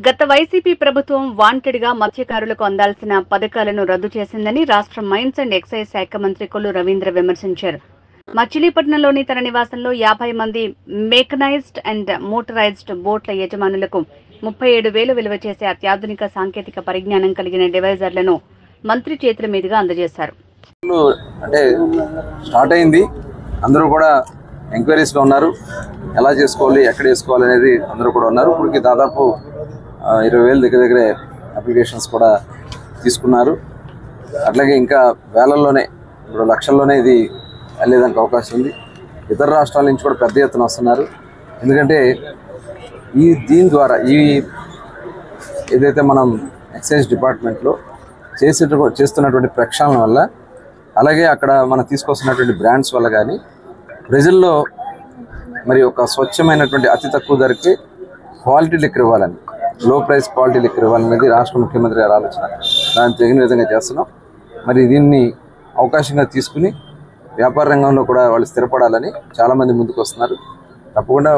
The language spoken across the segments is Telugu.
గత వైసీపీ ప్రభుత్వం వాంటెడ్ గా మత్స్యకారులకు అందాల్సిన పథకాలను రద్దు చేసిందని రాష్ట్ర మైన్స్ అండ్ ఎక్సైజ్ శాఖ మంత్రి కొల్లు రవీంద్ర విమర్శించారు. మచిలీపట్నంలోని తన నివాసంలో 50 మంది మెకనైజ్డ్ అండ్ మోటరైజ్డ్ బోట్ల యజమానులకు 37,000 విలువ చేసే అత్యాధునిక సాంకేతిక పరిజ్ఞానం కలిగిన డివైజర్లను మంత్రి చేతుల మీదుగా అందజేశారు. అంటే స్టార్ట్ అయింది, అందరూ కూడా ఎంక్వైరీస్ లో ఉన్నారు. ఎలా చేసుకోవాలి, ఎక్కడ వేసుకోవాలి అనేది అందరూ కూడా ఉన్నారు. ఇప్పటికి దాదాపు 20,000 దగ్గరే అప్లికేషన్స్ కూడా తీసుకున్నారు. అట్లాగే ఇంకా వేలల్లోనే, ఇప్పుడు లక్షల్లోనే ఇది వెళ్ళేదానికి అవకాశం ఉంది. ఇతర రాష్ట్రాల నుంచి కూడా పెద్ద ఎత్తున వస్తున్నారు. ఎందుకంటే దీని ద్వారా ఏదైతే మనం ఎక్సైజ్ డిపార్ట్మెంట్లో చేస్తున్నటువంటి ప్రక్షాళన వల్ల, అలాగే అక్కడ మనం తీసుకొస్తున్నటువంటి బ్రాండ్స్ వల్ల కానీ ప్రజల్లో మరి ఒక స్వచ్ఛమైనటువంటి అతి తక్కువ ధరకి క్వాలిటీ లిక్కర్ ఇవ్వాలని, లో ప్రైస్ క్వాలిటీ లిక్కర్ ఇవ్వాలనేది రాష్ట్ర ముఖ్యమంత్రి గారి ఆలోచన. దాన్ని తగిన విధంగా చేస్తున్నాం. మరి దీన్ని అవకాశంగా తీసుకుని వ్యాపార రంగంలో కూడా వాళ్ళు స్థిరపడాలని చాలామంది ముందుకు వస్తున్నారు. తప్పకుండా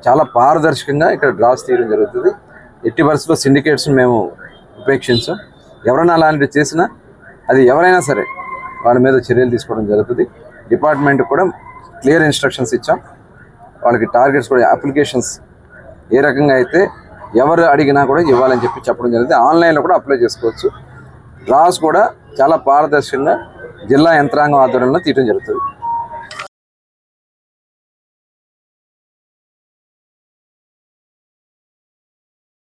చాలా పారదర్శకంగా ఇక్కడ డ్రాస్ తీయడం జరుగుతుంది. ఎట్టి పరిస్థితుల్లో సిండికేట్స్ని మేము ఉపేక్షించాం. ఎవరైనా అలాంటివి చేసినా అది ఎవరైనా సరే వాళ్ళ మీద చర్యలు తీసుకోవడం జరుగుతుంది. డిపార్ట్మెంట్ కూడా క్లియర్ ఇన్స్ట్రక్షన్స్ ఇచ్చాం. వాళ్ళకి టార్గెట్స్ కూడా, అప్లికేషన్స్ ఏ రకంగా అయితే ఎవరు అడిగినా కూడా ఇవ్వాలని చెప్పడం జరిగింది. ఆన్లైన్లో కూడా అప్లై చేసుకోవచ్చు. డ్రాస్ కూడా చాలా పారదర్శకంగా జిల్లా యంత్రాంగం ఆధ్వర్యంలో తీయడం జరుగుతుంది.